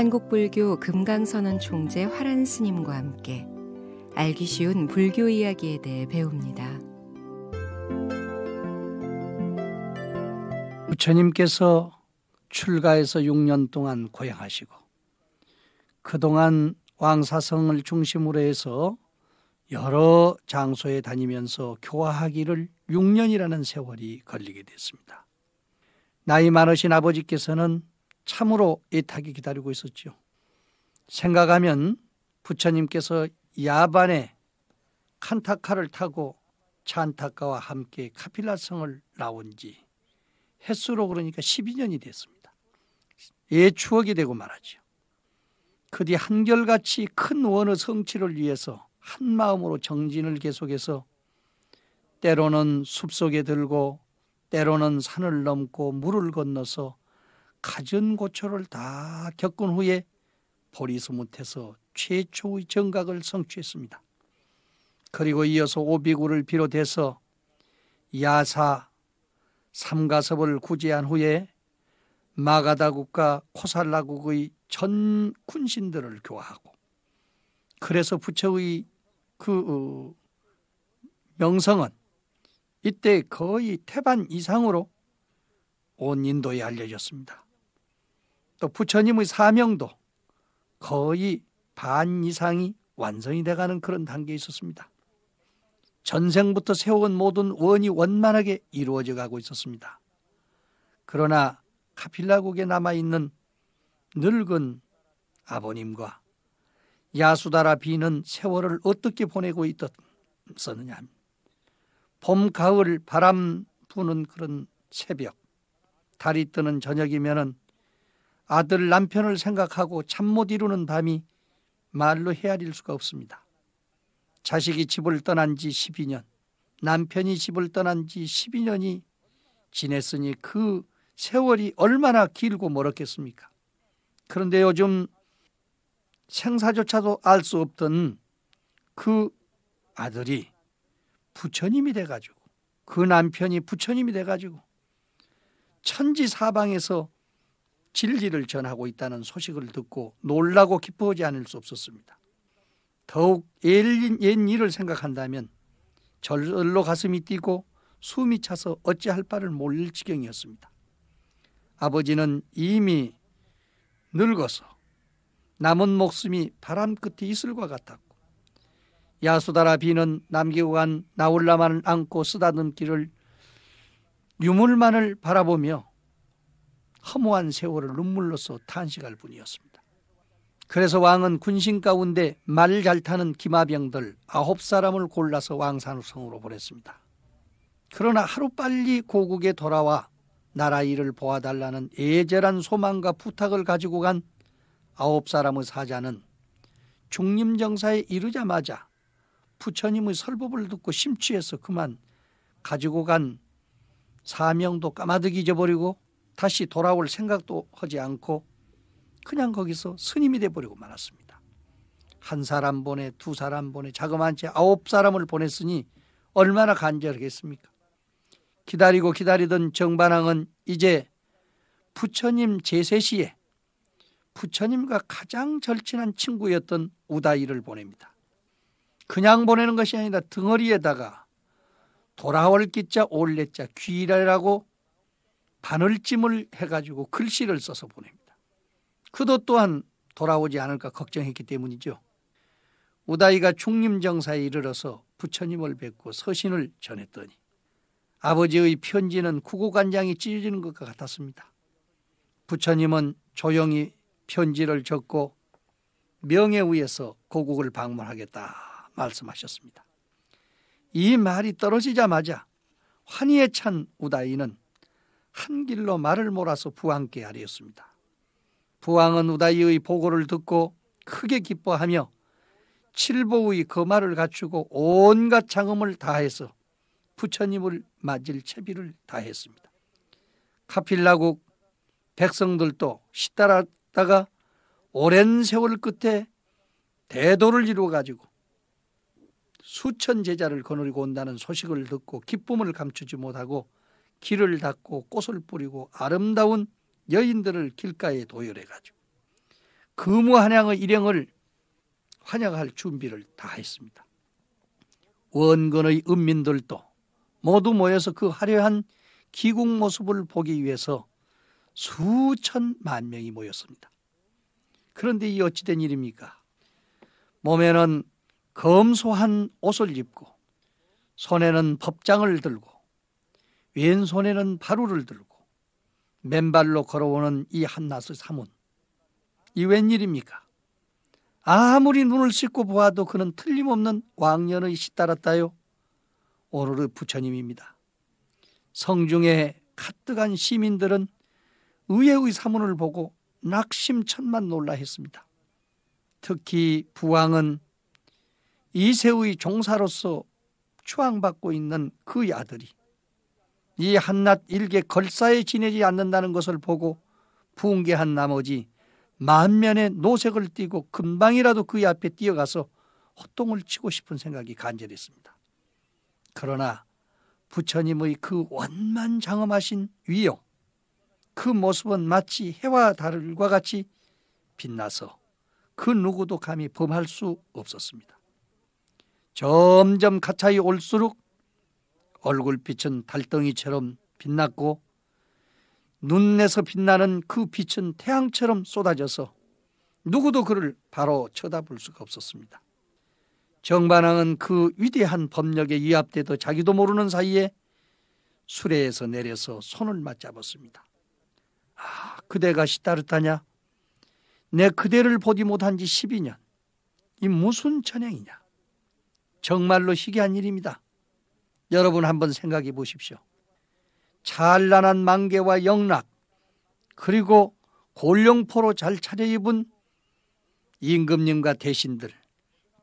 한국불교 금강선언 총재 화란 스님과 함께 알기 쉬운 불교 이야기에 대해 배웁니다. 부처님께서 출가해서 6년 동안 고행하시고 그동안 왕사성을 중심으로 해서 여러 장소에 다니면서 교화하기를 6년이라는 세월이 걸리게 됐습니다. 나이 많으신 아버지께서는 참으로 애타게 기다리고 있었죠. 생각하면 부처님께서 야반에 칸타카를 타고 찬타카와 함께 카필라성을 나온 지 횟수로 그러니까 12년이 됐습니다. 예, 추억이 되고 말하죠. 그 뒤 한결같이 큰 원의 성취를 위해서 한 마음으로 정진을 계속해서 때로는 숲속에 들고 때로는 산을 넘고 물을 건너서 갖은 고초를 다 겪은 후에 보리스못에서 최초의 정각을 성취했습니다. 그리고 이어서 오비구를 비롯해서 야사, 삼가섭을 구제한 후에 마가다국과 코살라국의 전 군신들을 교화하고 그래서 부처의 그 명성은 이때 거의 태반 이상으로 온 인도에 알려졌습니다. 또 부처님의 사명도 거의 반 이상이 완성이 돼가는 그런 단계에 있었습니다. 전생부터 세워온 모든 원이 원만하게 이루어져 가고 있었습니다. 그러나 카필라국에 남아있는 늙은 아버님과 야수다라 비는 세월을 어떻게 보내고 있었느냐 합니다. 봄, 가을 바람 부는 그런 새벽, 달이 뜨는 저녁이면은 아들 남편을 생각하고 잠 못 이루는 밤이 말로 헤아릴 수가 없습니다. 자식이 집을 떠난 지 12년, 남편이 집을 떠난 지 12년이 지냈으니 그 세월이 얼마나 길고 멀었겠습니까? 그런데 요즘 생사조차도 알 수 없던 그 아들이 부처님이 돼가지고 그 남편이 부처님이 돼가지고 천지사방에서 진리를 전하고 있다는 소식을 듣고 놀라고 기뻐하지 않을 수 없었습니다. 더욱 옛 일을 생각한다면 절로 가슴이 뛰고 숨이 차서 어찌할 바를 모를 지경이었습니다. 아버지는 이미 늙어서 남은 목숨이 바람 끝에 이슬과 같았고 야수다라 비는 남기고 간 나홀라만을 안고 쓰다듬기를 유물만을 바라보며 허무한 세월을 눈물로써 탄식할 뿐이었습니다. 그래서 왕은 군신 가운데 말 잘 타는 기마병들 9사람을 골라서 왕산성으로 보냈습니다. 그러나 하루빨리 고국에 돌아와 나라 일을 보아달라는 애절한 소망과 부탁을 가지고 간 9사람의 사자는 중림정사에 이르자마자 부처님의 설법을 듣고 심취해서 그만 가지고 간 사명도 까마득 잊어버리고 다시 돌아올 생각도 하지 않고 그냥 거기서 스님이 돼버리고 말았습니다. 한 사람 보내, 두 사람 보내, 자그마치 9사람을 보냈으니 얼마나 간절하겠습니까? 기다리고 기다리던 정반왕은 이제 부처님 제세시에 부처님과 가장 절친한 친구였던 우다이를 보냅니다. 그냥 보내는 것이 아니라 덩어리에다가 돌아올 기자 올레자 귀라라고 바늘찜을 해가지고 글씨를 써서 보냅니다. 그도 또한 돌아오지 않을까 걱정했기 때문이죠. 우다이가 중림정사에 이르러서 부처님을 뵙고 서신을 전했더니 아버지의 편지는 구고간장이 찢어지는 것과 같았습니다. 부처님은 조용히 편지를 적고 명예 위에서 고국을 방문하겠다 말씀하셨습니다. 이 말이 떨어지자마자 환희에 찬 우다이는 한 길로 말을 몰아서 부왕께 아뢰었습니다. 부왕은 우다이의 보고를 듣고 크게 기뻐하며 칠보의 거마를 갖추고 온갖 장엄을 다해서 부처님을 맞을 채비를 다했습니다. 카필라국 백성들도 시달았다가 오랜 세월 끝에 대도를 이루어가지고 수천 제자를 거느리고 온다는 소식을 듣고 기쁨을 감추지 못하고 길을 닦고 꽃을 뿌리고 아름다운 여인들을 길가에 도열해가지고 금우한양의 일행을 환영할 준비를 다 했습니다. 원건의 은민들도 모두 모여서 그 화려한 기국 모습을 보기 위해서 수천만 명이 모였습니다. 그런데 이 어찌된 일입니까? 몸에는 검소한 옷을 입고 손에는 법장을 들고 왼손에는 바루를 들고 맨발로 걸어오는 이 한낱의 사문, 이 웬일입니까? 아무리 눈을 씻고 보아도 그는 틀림없는 왕년의 시따랐다요. 오늘의 부처님입니다. 성중에 가득한 시민들은 의회의 사문을 보고 낙심천만 놀라 했습니다. 특히 부왕은 이세의 종사로서 추앙받고 있는 그 아들이 이 한낱 일개 걸사에 지내지 않는다는 것을 보고 분개한 나머지 만면의 노색을 띠고 금방이라도 그의 앞에 뛰어가서 호통을 치고 싶은 생각이 간절했습니다. 그러나 부처님의 그 원만장엄하신 위용, 그 모습은 마치 해와 달과 같이 빛나서 그 누구도 감히 범할 수 없었습니다. 점점 가차이 올수록 얼굴빛은 달덩이처럼 빛났고 눈에서 빛나는 그 빛은 태양처럼 쏟아져서 누구도 그를 바로 쳐다볼 수가 없었습니다. 정반왕은 그 위대한 법력에 위압되도 자기도 모르는 사이에 수레에서 내려서 손을 맞잡았습니다. 아, 그대가 시다르타냐? 내 그대를 보지 못한 지 12년. 이 무슨 천행이냐? 정말로 희귀한 일입니다. 여러분 한번 생각해 보십시오. 찬란한 만개와 영락, 그리고 골룡포로 잘 차려입은 임금님과 대신들,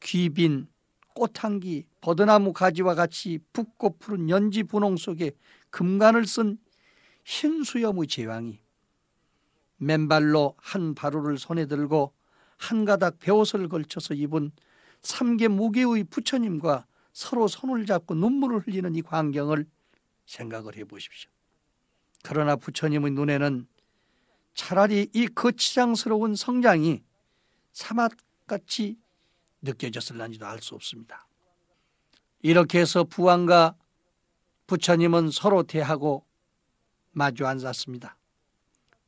귀빈, 꽃향기, 버드나무 가지와 같이 붓고 푸른 연지 분홍 속에 금관을 쓴 흰수염의 제왕이 맨발로 한 바루를 손에 들고 한 가닥 베옷을 걸쳐서 입은 삼계 무게의 부처님과 서로 손을 잡고 눈물을 흘리는 이 광경을 생각을 해보십시오. 그러나 부처님의 눈에는 차라리 이 거치장스러운 성장이 사막같이 느껴졌을런지도 알 수 없습니다. 이렇게 해서 부왕과 부처님은 서로 대하고 마주 앉았습니다.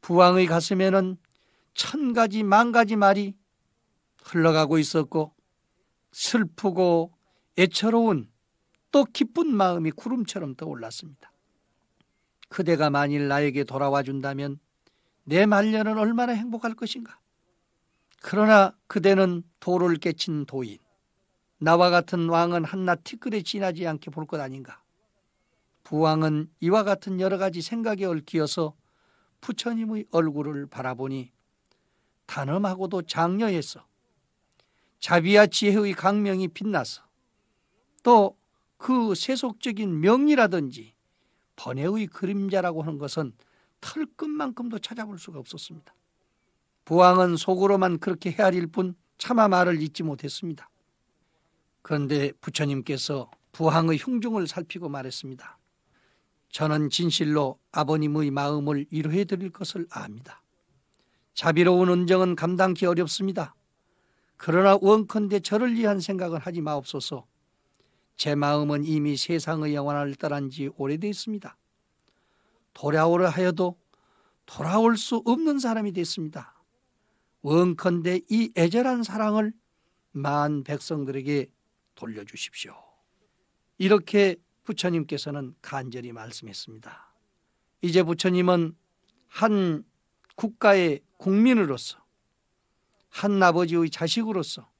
부왕의 가슴에는 1000가지 만가지 말이 흘러가고 있었고 슬프고 애처로운 또 기쁜 마음이 구름처럼 떠올랐습니다. 그대가 만일 나에게 돌아와 준다면 내 말년은 얼마나 행복할 것인가. 그러나 그대는 도를 깨친 도인, 나와 같은 왕은 한낱 티끌에 지나지 않게 볼 것 아닌가. 부왕은 이와 같은 여러 가지 생각에 얽히어서 부처님의 얼굴을 바라보니 단엄하고도 장려해서 자비와 지혜의 강명이 빛나서 또 그 세속적인 명리라든지 번뇌의 그림자라고 하는 것은 털끝만큼도 찾아볼 수가 없었습니다. 부왕은 속으로만 그렇게 헤아릴 뿐 차마 말을 잇지 못했습니다. 그런데 부처님께서 부왕의 흉중을 살피고 말했습니다. 저는 진실로 아버님의 마음을 위로해 드릴 것을 압니다. 자비로운 은정은 감당기 어렵습니다. 그러나 원컨대 저를 위한 생각은 하지 마옵소서. 제 마음은 이미 세상의 영원을 떠난 지 오래됐습니다. 돌아오려 하여도 돌아올 수 없는 사람이 됐습니다. 원컨대 이 애절한 사랑을 만 백성들에게 돌려주십시오. 이렇게 부처님께서는 간절히 말씀했습니다. 이제 부처님은 한 국가의 국민으로서, 한 아버지의 자식으로서,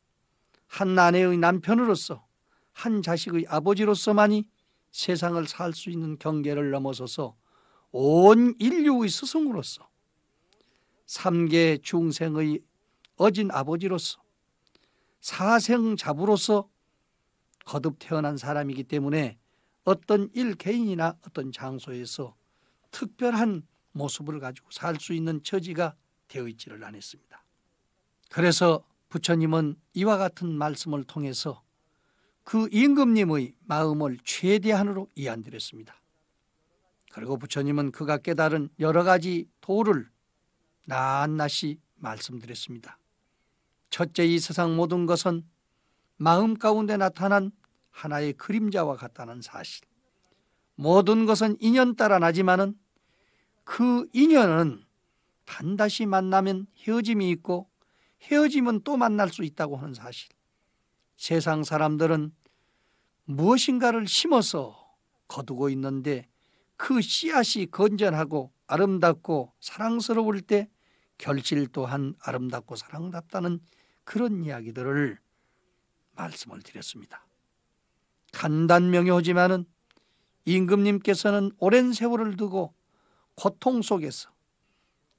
한 아내의 남편으로서, 한 자식의 아버지로서만이 세상을 살 수 있는 경계를 넘어서서 온 인류의 스승으로서, 삼계 중생의 어진 아버지로서, 사생자부로서 거듭 태어난 사람이기 때문에 어떤 일개인이나 어떤 장소에서 특별한 모습을 가지고 살 수 있는 처지가 되어 있지를 않았습니다. 그래서 부처님은 이와 같은 말씀을 통해서 그 임금님의 마음을 최대한으로 이해드렸습니다. 그리고 부처님은 그가 깨달은 여러 가지 도를 낱낱이 말씀드렸습니다. 첫째, 이 세상 모든 것은 마음 가운데 나타난 하나의 그림자와 같다는 사실. 모든 것은 인연 따라 나지만은 그 인연은 반드시 만나면 헤어짐이 있고 헤어지면 또 만날 수 있다고 하는 사실. 세상 사람들은 무엇인가를 심어서 거두고 있는데 그 씨앗이 건전하고 아름답고 사랑스러울 때 결실 또한 아름답고 사랑답다는 그런 이야기들을 말씀을 드렸습니다. 간단명료하지만은 임금님께서는 오랜 세월을 두고 고통 속에서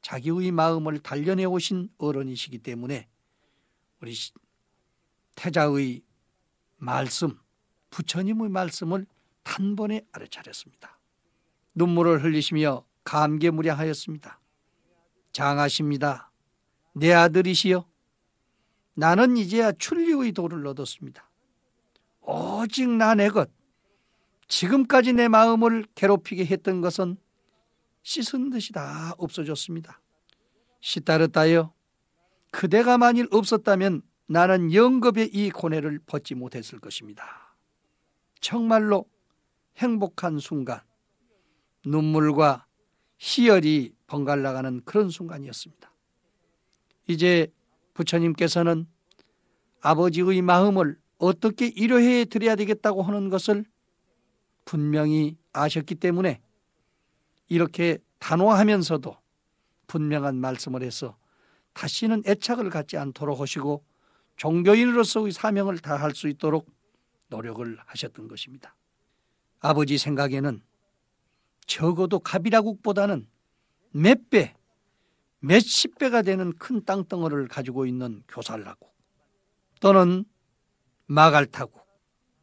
자기의 마음을 단련해 오신 어른이시기 때문에 우리 태자의 말씀, 부처님의 말씀을 단번에 알아차렸습니다. 눈물을 흘리시며 감개무량하였습니다. 장하십니다. 내 아들이시여, 나는 이제야 출리의 도를 얻었습니다. 오직 나 내 것, 지금까지 내 마음을 괴롭히게 했던 것은 씻은 듯이 다 없어졌습니다. 시타르타여, 그대가 만일 없었다면 나는 영겁의 이 고뇌를 벗지 못했을 것입니다. 정말로 행복한 순간, 눈물과 희열이 번갈아가는 그런 순간이었습니다. 이제 부처님께서는 아버지의 마음을 어떻게 위로해 드려야 되겠다고 하는 것을 분명히 아셨기 때문에 이렇게 단호하면서도 분명한 말씀을 해서 다시는 애착을 갖지 않도록 하시고 종교인으로서의 사명을 다할 수 있도록 노력을 하셨던 것입니다. 아버지 생각에는 적어도 가비라국보다는 몇 배, 몇십 배가 되는 큰 땅덩어리를 가지고 있는 교살라국 또는 마갈타국,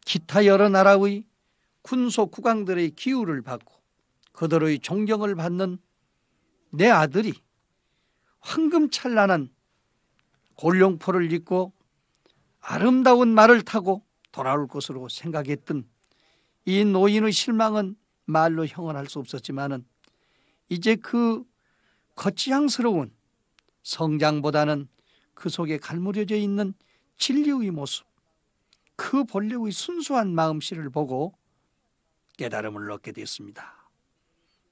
기타 여러 나라의 군소 국왕들의 기우를 받고 그들의 존경을 받는 내 아들이 황금찬란한 골룡포를 입고 아름다운 말을 타고 돌아올 것으로 생각했던 이 노인의 실망은 말로 형언할 수 없었지만은 이제 그 거치장스러운 성장보다는 그 속에 갈무려져 있는 진리의 모습, 그 본래의 순수한 마음씨를 보고 깨달음을 얻게 됐습니다.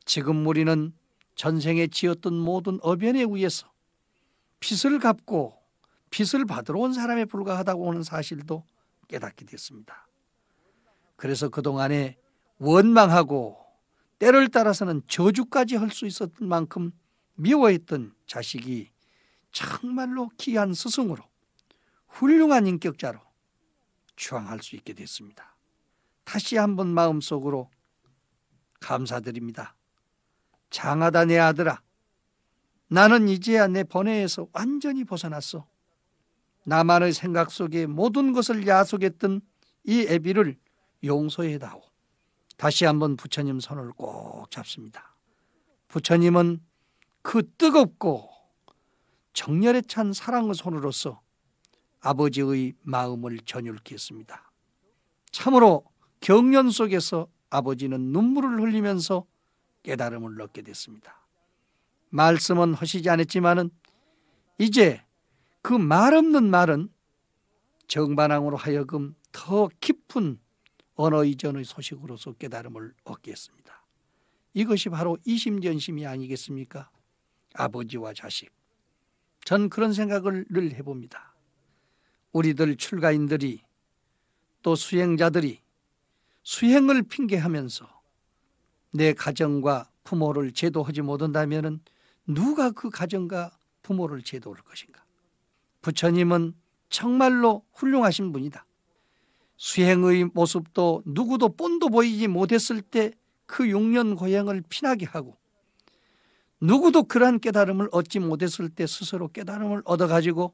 지금 우리는 전생에 지었던 모든 어변에 의해서 빚을 갚고 빚을 받으러 온 사람에 불과하다고 하는 사실도 깨닫게 됐습니다. 그래서 그동안에 원망하고 때를 따라서는 저주까지 할 수 있었던 만큼 미워했던 자식이 정말로 귀한 스승으로 훌륭한 인격자로 추앙할 수 있게 됐습니다. 다시 한번 마음속으로 감사드립니다. 장하다 내 아들아, 나는 이제야 내 번뇌에서 완전히 벗어났어. 나만의 생각 속에 모든 것을 야속했던 이 애비를 용서해다오. 다시 한번 부처님 손을 꼭 잡습니다. 부처님은 그 뜨겁고 정열에 찬 사랑의 손으로서 아버지의 마음을 전율케 했습니다. 참으로 경련 속에서 아버지는 눈물을 흘리면서 깨달음을 얻게 됐습니다. 말씀은 하시지 않았지만은 이제 그 말 없는 말은 정반항으로 하여금 더 깊은 언어 이전의 소식으로서 깨달음을 얻게 했습니다. 이것이 바로 이심전심이 아니겠습니까? 아버지와 자식. 전 그런 생각을 늘 해봅니다. 우리들 출가인들이 또 수행자들이 수행을 핑계하면서 내 가정과 부모를 제도하지 못한다면 누가 그 가정과 부모를 제도할 것인가? 부처님은 정말로 훌륭하신 분이다. 수행의 모습도 누구도 본도 보이지 못했을 때 그 6년 고행을 피나게 하고 누구도 그러한 깨달음을 얻지 못했을 때 스스로 깨달음을 얻어가지고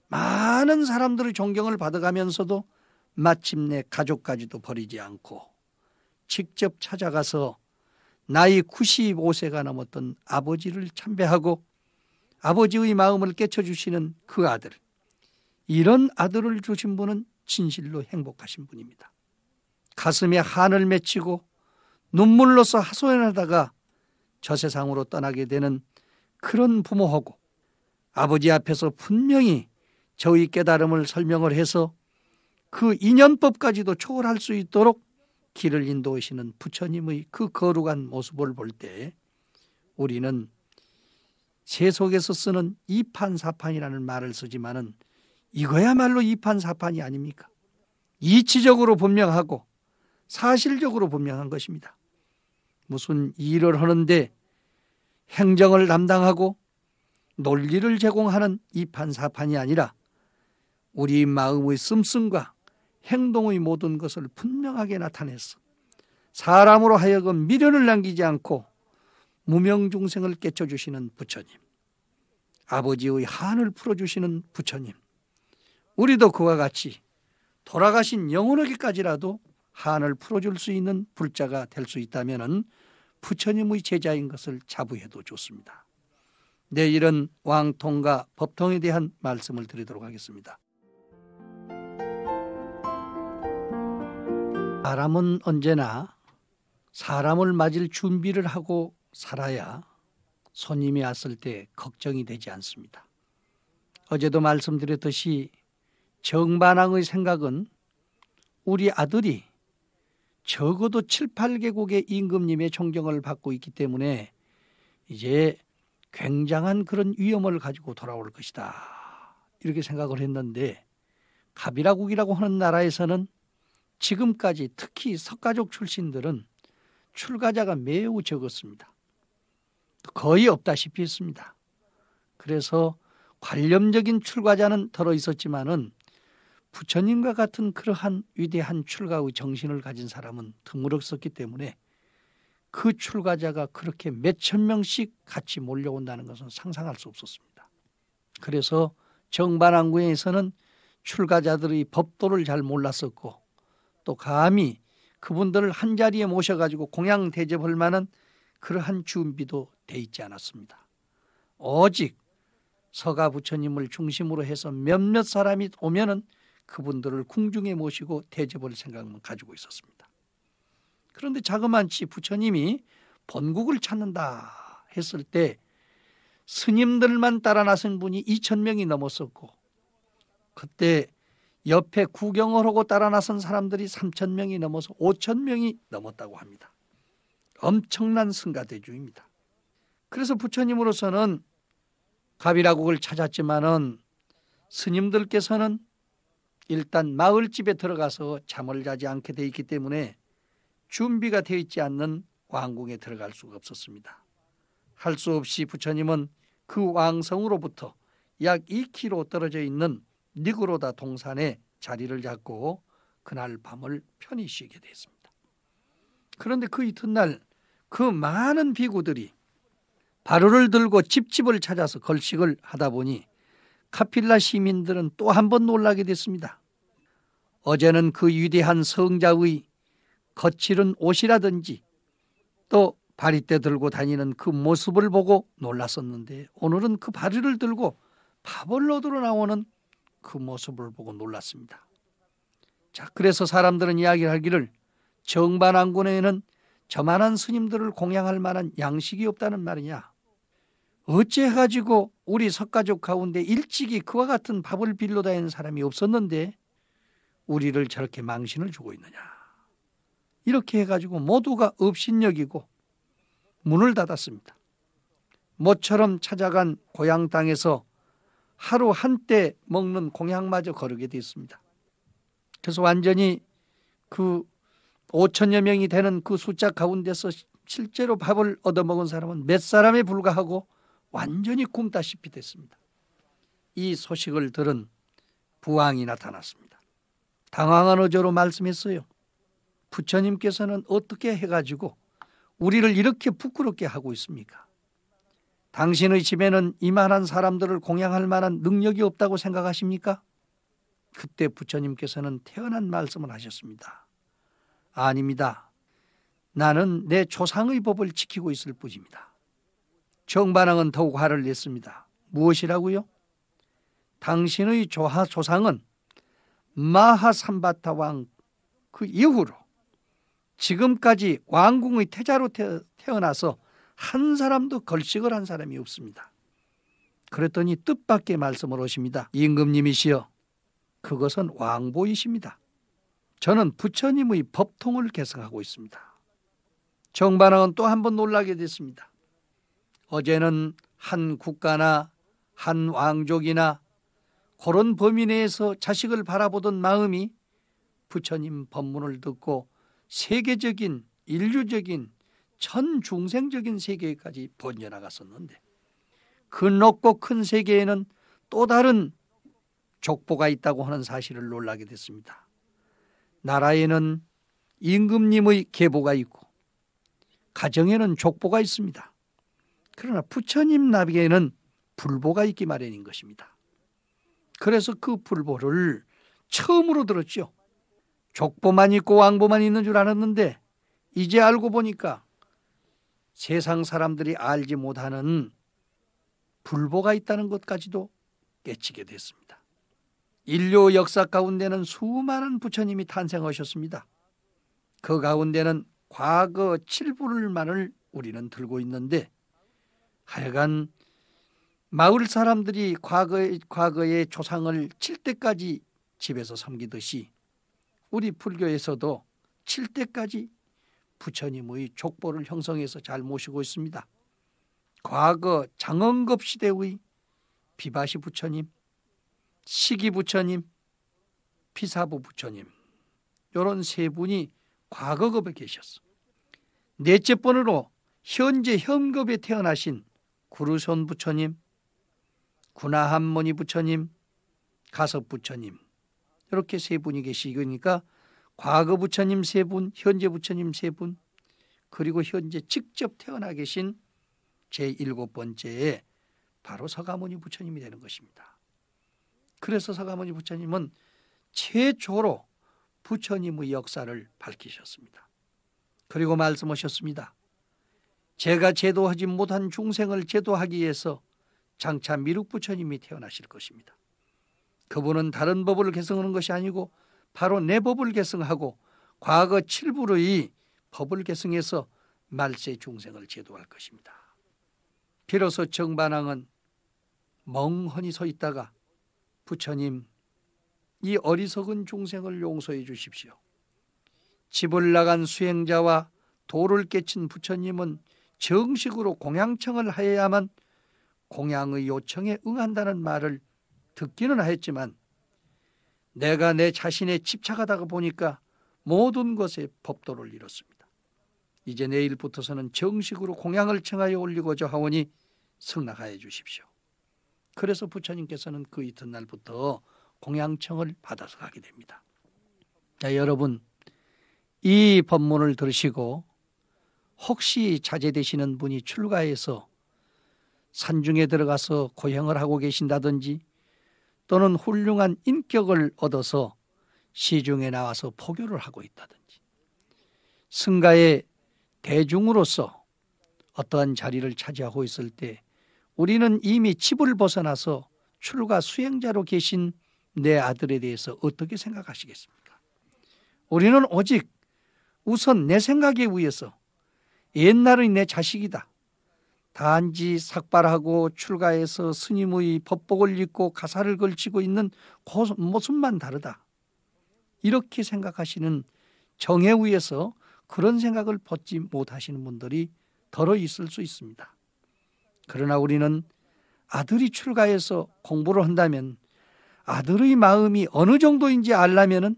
많은 사람들의 존경을 받아가면서도 마침내 가족까지도 버리지 않고 직접 찾아가서 나이 95세가 넘었던 아버지를 참배하고 아버지의 마음을 깨쳐주시는 그 아들, 이런 아들을 주신 분은 진실로 행복하신 분입니다. 가슴에 한을 맺히고 눈물로서 하소연하다가 저 세상으로 떠나게 되는 그런 부모하고 아버지 앞에서 분명히 저의 깨달음을 설명을 해서 그 인연법까지도 초월할 수 있도록 길을 인도하시는 부처님의 그 거룩한 모습을 볼 때 우리는 세속에서 쓰는 이판사판이라는 말을 쓰지만은 이거야말로 이판사판이 아닙니까? 이치적으로 분명하고 사실적으로 분명한 것입니다. 무슨 일을 하는데 행정을 담당하고 논리를 제공하는 이판사판이 아니라 우리 마음의 씀씀과 행동의 모든 것을 분명하게 나타내서 사람으로 하여금 미련을 남기지 않고 무명중생을 깨쳐주시는 부처님, 아버지의 한을 풀어주시는 부처님, 우리도 그와 같이 돌아가신 영혼에게까지라도 한을 풀어줄 수 있는 불자가 될 수 있다면 부처님의 제자인 것을 자부해도 좋습니다. 내일은 왕통과 법통에 대한 말씀을 드리도록 하겠습니다. 사람은 언제나 사람을 맞을 준비를 하고 살아야 손님이 왔을 때 걱정이 되지 않습니다. 어제도 말씀드렸듯이 정반왕의 생각은 우리 아들이 적어도 7, 8개국의 임금님의 존경을 받고 있기 때문에 이제 굉장한 그런 위엄을 가지고 돌아올 것이다, 이렇게 생각을 했는데, 가비라국이라고 하는 나라에서는 지금까지 특히 석가족 출신들은 출가자가 매우 적었습니다. 거의 없다시피 했습니다. 그래서 관념적인 출가자는 덜어 있었지만은 부처님과 같은 그러한 위대한 출가의 정신을 가진 사람은 드물었었기 때문에 그 출가자가 그렇게 몇천 명씩 같이 몰려온다는 것은 상상할 수 없었습니다. 그래서 정반왕궁에서는 출가자들의 법도를 잘 몰랐었고, 또 감히 그분들을 한자리에 모셔가지고 공양 대접할 만한 그러한 준비도 돼 있지 않았습니다. 오직 서가 부처님을 중심으로 해서 몇몇 사람이 오면은 그분들을 궁중에 모시고 대접할 생각만 가지고 있었습니다. 그런데 자그만치 부처님이 본국을 찾는다 했을 때 스님들만 따라 나선 분이 2,000명이 넘었었고, 그때 옆에 구경을 하고 따라 나선 사람들이 3,000명이 넘어서 5,000명이 넘었다고 합니다. 엄청난 승가대주입니다. 그래서 부처님으로서는 가비라국을 찾았지만은 스님들께서는 일단 마을집에 들어가서 잠을 자지 않게 돼 있기 때문에 준비가 되어 있지 않는 왕궁에 들어갈 수가 없었습니다. 할 수 없이 부처님은 그 왕성으로부터 약 2km 떨어져 있는 니그로다 동산에 자리를 잡고 그날 밤을 편히 쉬게 됐습니다. 그런데 그 이튿날 그 많은 비구들이 바루를 들고 집집을 찾아서 걸식을 하다 보니 카필라 시민들은 또 한 번 놀라게 됐습니다. 어제는 그 위대한 성자의 거칠은 옷이라든지 또 바리떼 들고 다니는 그 모습을 보고 놀랐었는데, 오늘은 그 바리를 들고 밥을 얻으러 나오는 그 모습을 보고 놀랐습니다. 자, 그래서 사람들은 이야기하기를 정반왕궁에는 저만한 스님들을 공양할 만한 양식이 없다는 말이냐, 어째 해가지고 우리 석가족 가운데 일찍이 그와 같은 밥을 빌려 다니는 사람이 없었는데 우리를 저렇게 망신을 주고 있느냐, 이렇게 해가지고 모두가 업신여기고 문을 닫았습니다. 모처럼 찾아간 고향 땅에서 하루 한때 먹는 공양마저 거르게 됐습니다. 그래서 완전히 그 5,000여 명이 되는 그 숫자 가운데서 실제로 밥을 얻어먹은 사람은 몇 사람에 불과하고 완전히 굶다시피 됐습니다. 이 소식을 들은 부왕이 나타났습니다. 당황한 어조로 말씀했어요. 부처님께서는 어떻게 해가지고 우리를 이렇게 부끄럽게 하고 있습니까? 당신의 집에는 이만한 사람들을 공양할 만한 능력이 없다고 생각하십니까? 그때 부처님께서는 태연한 말씀을 하셨습니다. 아닙니다. 나는 내 조상의 법을 지키고 있을 뿐입니다. 정반왕은 더욱 화를 냈습니다. 무엇이라고요? 당신의 조상은 마하삼바타 왕 그 이후로 지금까지 왕궁의 태자로 태어나서 한 사람도 걸식을 한 사람이 없습니다. 그랬더니 뜻밖의 말씀을 하십니다. 임금님이시여, 그것은 왕보이십니다. 저는 부처님의 법통을 계승하고 있습니다. 정반왕은 또 한 번 놀라게 됐습니다. 어제는 한 국가나 한 왕족이나 그런 범위 내에서 자식을 바라보던 마음이 부처님 법문을 듣고 세계적인, 인류적인, 전중생적인 세계까지 번져나갔었는데, 그 넓고 큰 세계에는 또 다른 족보가 있다고 하는 사실을 놀라게 됐습니다. 나라에는 임금님의 계보가 있고 가정에는 족보가 있습니다. 그러나 부처님 나비에는 불보가 있기 마련인 것입니다. 그래서 그 불보를 처음으로 들었죠. 족보만 있고 왕보만 있는 줄 알았는데 이제 알고 보니까 세상 사람들이 알지 못하는 불보가 있다는 것까지도 깨치게 됐습니다. 인류 역사 가운데는 수많은 부처님이 탄생하셨습니다. 그 가운데는 과거 7부를만을 우리는 들고 있는데, 하여간 마을 사람들이 과거의 조상을 7대까지 집에서 섬기듯이 우리 불교에서도 7대까지 부처님의 족보를 형성해서 잘 모시고 있습니다. 과거 장엄급 시대의 비바시 부처님, 시기 부처님, 피사부 부처님, 이런 세 분이 과거급에 계셨어. 넷째 번으로 현재 현급에 태어나신 구르손 부처님, 구나한모니 부처님, 가섭 부처님, 이렇게 세 분이 계시니까 과거 부처님 세 분, 현재 부처님 세 분, 그리고 현재 직접 태어나 계신 제7번째에 바로 서가모니 부처님이 되는 것입니다. 그래서 서가모니 부처님은 최초로 부처님의 역사를 밝히셨습니다. 그리고 말씀하셨습니다. 제가 제도하지 못한 중생을 제도하기 위해서 장차 미륵 부처님이 태어나실 것입니다. 그분은 다른 법을 계승하는 것이 아니고 바로 내 법을 계승하고 과거 7부의 법을 계승해서 말세 중생을 제도할 것입니다. 비로소 정반왕은 멍하니 서 있다가 부처님, 이 어리석은 중생을 용서해 주십시오. 집을 나간 수행자와 도를 깨친 부처님은 정식으로 공양청을 하여야만 공양의 요청에 응한다는 말을 듣기는 하였지만 내가 내 자신에 집착하다가 보니까 모든 것에 법도를 잃었습니다. 이제 내일부터서는 정식으로 공양을 청하여 올리고자 하오니 승낙하여 주십시오. 그래서 부처님께서는 그 이튿날부터 공양청을 받아서 가게 됩니다. 자, 여러분, 이 법문을 들으시고 혹시 자제되시는 분이 출가해서 산중에 들어가서 고행을 하고 계신다든지 또는 훌륭한 인격을 얻어서 시중에 나와서 포교를 하고 있다든지 승가의 대중으로서 어떠한 자리를 차지하고 있을 때 우리는 이미 집을 벗어나서 출가 수행자로 계신 내 아들에 대해서 어떻게 생각하시겠습니까? 우리는 오직 우선 내 생각에 의해서 옛날의 내 자식이다, 단지 삭발하고 출가해서 스님의 법복을 입고 가사를 걸치고 있는 그 모습만 다르다, 이렇게 생각하시는 정에 의해서 그런 생각을 벗지 못하시는 분들이 더러 있을 수 있습니다. 그러나 우리는 아들이 출가해서 공부를 한다면 아들의 마음이 어느 정도인지 알려면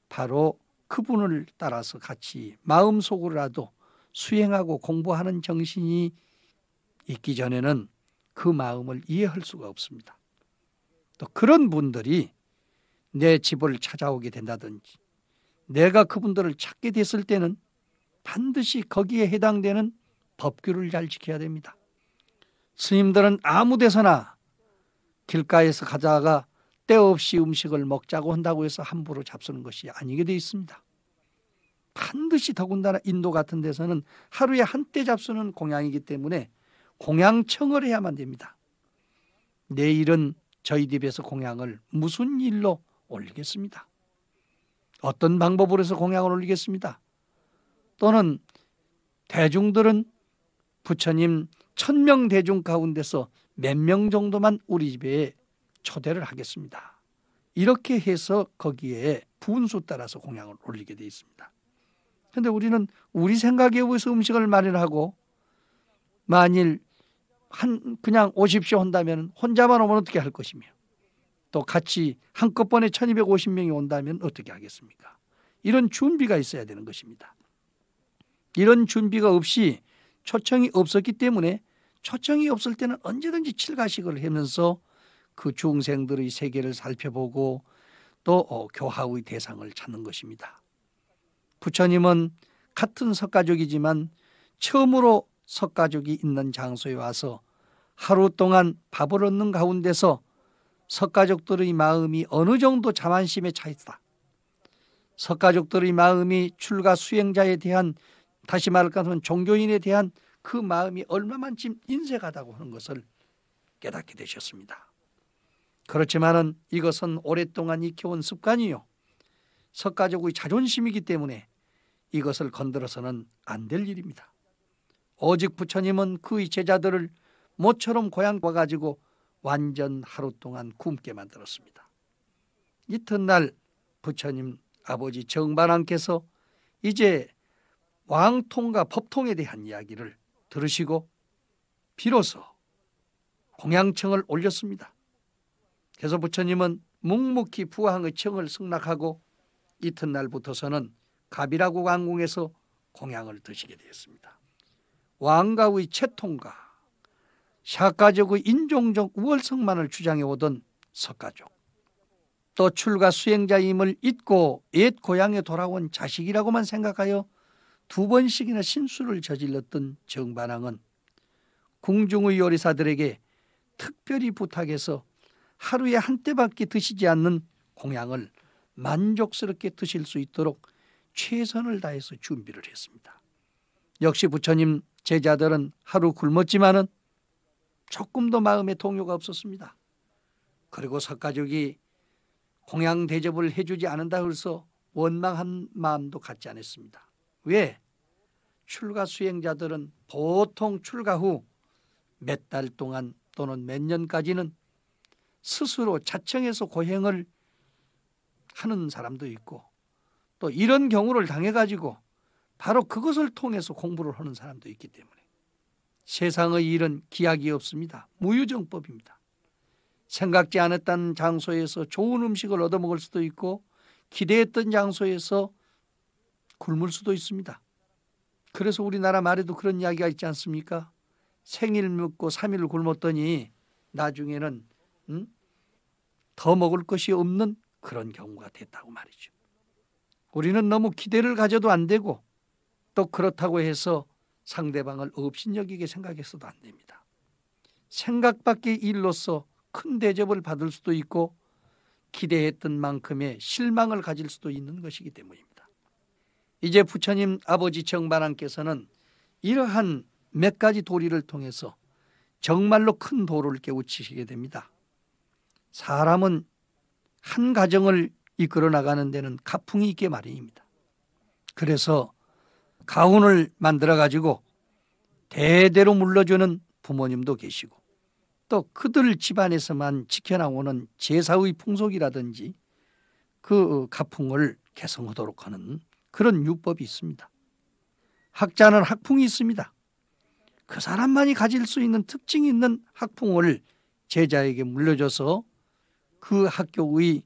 바로 그분을 따라서 같이 마음속으로라도 수행하고 공부하는 정신이 있기 전에는 그 마음을 이해할 수가 없습니다. 또 그런 분들이 내 집을 찾아오게 된다든지 내가 그분들을 찾게 됐을 때는 반드시 거기에 해당되는 법규를 잘 지켜야 됩니다. 스님들은 아무 데서나 길가에서 가다가 때 없이 음식을 먹자고 한다고 해서 함부로 잡수는 것이 아니게 되어 있습니다. 반드시 더군다나 인도 같은 데서는 하루에 한때 잡수는 공양이기 때문에 공양청을 해야만 됩니다. 내일은 저희 집에서 공양을 무슨 일로 올리겠습니다. 어떤 방법으로 해서 공양을 올리겠습니다. 또는 대중들은 부처님 1000명 대중 가운데서 몇 명 정도만 우리 집에 초대를 하겠습니다. 이렇게 해서 거기에 분수 따라서 공양을 올리게 되어 있습니다. 그런데 우리는 우리 생각에 의해서 음식을 마련하고 만일 그냥 오십시오 한다면 혼자만 오면 어떻게 할 것이며 또 같이 한꺼번에 1250명이 온다면 어떻게 하겠습니까? 이런 준비가 있어야 되는 것입니다. 이런 준비가 없이 초청이 없었기 때문에 초청이 없을 때는 언제든지 칠가식을 하면서 그 중생들의 세계를 살펴보고 또 교화의 대상을 찾는 것입니다. 부처님은 같은 석가족이지만 처음으로 석가족이 있는 장소에 와서 하루 동안 밥을 얻는 가운데서 석가족들의 마음이 어느 정도 자만심에 차 있다. 석가족들의 마음이 출가 수행자에 대한, 다시 말하면 종교인에 대한 그 마음이 얼마만큼 인색하다고 하는 것을 깨닫게 되셨습니다. 그렇지만은 이것은 오랫동안 익혀온 습관이요, 석가족의 자존심이기 때문에 이것을 건드려서는 안 될 일입니다. 오직 부처님은 그의 제자들을 모처럼 고향 와가지고 완전 하루 동안 굶게 만들었습니다. 이튿날 부처님 아버지 정반왕께서 이제 왕통과 법통에 대한 이야기를 들으시고 비로소 공양청을 올렸습니다. 그래서 부처님은 묵묵히 부왕의 청을 승낙하고 이튿날부터서는 가비라고 왕궁에서 공양을 드시게 되었습니다. 왕가의 채통과 샤가족의 인종적 우월성만을 주장해 오던 석가족, 또 출가 수행자임을 잊고 옛 고향에 돌아온 자식이라고만 생각하여 2번씩이나 신수를 저질렀던 정반왕은 궁중의 요리사들에게 특별히 부탁해서 하루에 한 때밖에 드시지 않는 공양을 만족스럽게 드실 수 있도록 최선을 다해서 준비를 했습니다. 역시 부처님 제자들은 하루 굶었지만은 조금도 마음에 동요가 없었습니다. 그리고 석가족이 공양 대접을 해주지 않는다 해서 원망한 마음도 갖지 않았습니다. 왜? 출가 수행자들은 보통 출가 후 몇 달 동안 또는 몇 년까지는 스스로 자청해서 고행을 하는 사람도 있고, 또 이런 경우를 당해가지고 바로 그것을 통해서 공부를 하는 사람도 있기 때문에 세상의 일은 기약이 없습니다. 무유정법입니다. 생각지 않았던 장소에서 좋은 음식을 얻어먹을 수도 있고 기대했던 장소에서 굶을 수도 있습니다. 그래서 우리나라 말에도 그런 이야기가 있지 않습니까? 생일 먹고 3일 굶었더니 나중에는 더 먹을 것이 없는 그런 경우가 됐다고 말이죠. 우리는 너무 기대를 가져도 안 되고 또 그렇다고 해서 상대방을 업신여기게 생각해서도 안 됩니다. 생각 밖의 일로서 큰 대접을 받을 수도 있고 기대했던 만큼의 실망을 가질 수도 있는 것이기 때문입니다. 이제 부처님 아버지 정반왕께서는 이러한 몇 가지 도리를 통해서 정말로 큰 도를 깨우치시게 됩니다. 사람은 한 가정을 이끌어 나가는 데는 가풍이 있게 마련입니다. 그래서 가훈을 만들어 가지고 대대로 물러주는 부모님도 계시고 또 그들 집안에서만 지켜나오는 제사의 풍속이라든지 그 가풍을 개성하도록 하는 그런 율법이 있습니다. 학자는 학풍이 있습니다. 그 사람만이 가질 수 있는 특징이 있는 학풍을 제자에게 물려줘서 그 학교의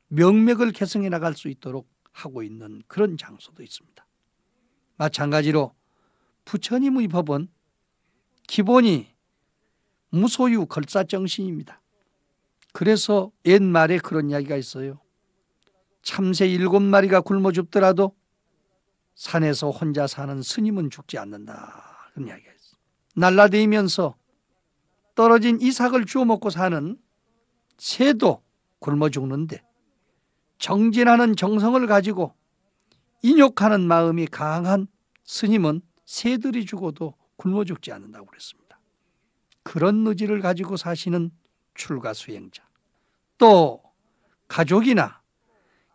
명맥을 개성해 나갈 수 있도록 하고 있는 그런 장소도 있습니다. 마찬가지로 부처님의 법은 기본이 무소유 걸사정신입니다. 그래서 옛말에 그런 이야기가 있어요. 참새 7마리가 굶어 죽더라도 산에서 혼자 사는 스님은 죽지 않는다, 그런 이야기가 있어요. 날라다니면서 떨어진 이삭을 주워 먹고 사는 새도 굶어 죽는데 정진하는 정성을 가지고 인욕하는 마음이 강한 스님은 새들이 죽어도 굶어 죽지 않는다고 그랬습니다. 그런 의지를 가지고 사시는 출가 수행자, 또 가족이나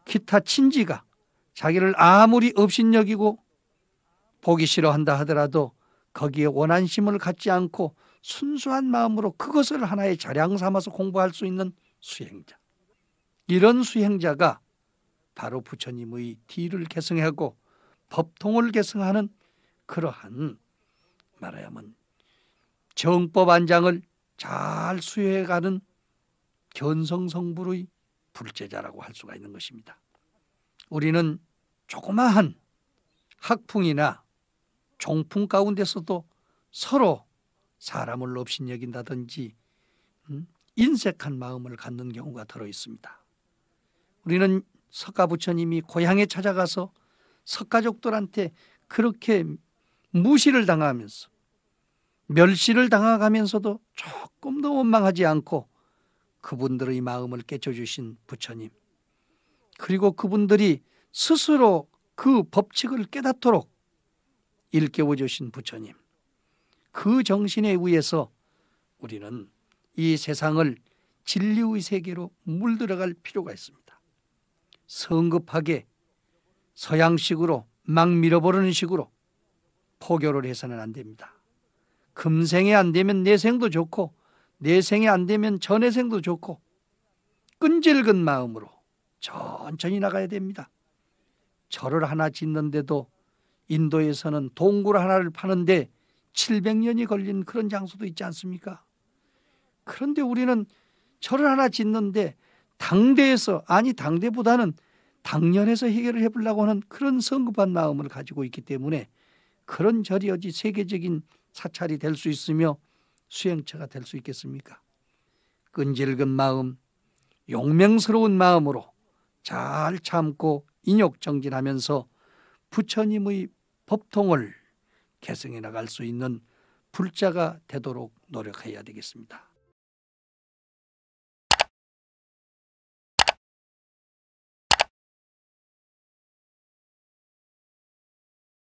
기타 친지가 자기를 아무리 업신여기고 보기 싫어한다 하더라도 거기에 원한심을 갖지 않고 순수한 마음으로 그것을 하나의 자량 삼아서 공부할 수 있는 수행자. 이런 수행자가 바로 부처님의 뒤를 계승하고 법통을 계승하는 그러한 말하자면 정법 안장을 잘 수행해가는 견성성불의 불제자라고 할 수가 있는 것입니다. 우리는 조그마한 학풍이나 종풍 가운데서도 서로 사람을 업신여긴다든지 인색한 마음을 갖는 경우가 들어 있습니다. 우리는 석가부처님이 고향에 찾아가서 석가족들한테 그렇게 무시를 당하면서 멸시를 당하면서도 조금도 원망하지 않고 그분들의 마음을 깨쳐주신 부처님, 그리고 그분들이 스스로 그 법칙을 깨닫도록 일깨워주신 부처님, 그 정신에 의해서 우리는 이 세상을 진리의 세계로 물들어갈 필요가 있습니다. 성급하게 서양식으로 막 밀어버리는 식으로 포교를 해서는 안 됩니다. 금생에 안 되면 내생도 좋고 내생에 안 되면 전해생도 좋고 끈질긴 마음으로 천천히 나가야 됩니다. 절을 하나 짓는데도 인도에서는 동굴 하나를 파는데 700년이 걸린 그런 장소도 있지 않습니까? 그런데 우리는 절을 하나 짓는데 당대보다는 당년에서 해결을 해보려고 하는 그런 성급한 마음을 가지고 있기 때문에 그런 절이 어찌 세계적인 사찰이 될 수 있으며 수행처가 될 수 있겠습니까? 끈질긴 마음, 용맹스러운 마음으로 잘 참고 인욕정진하면서 부처님의 법통을 계승해 나갈 수 있는 불자가 되도록 노력해야 되겠습니다.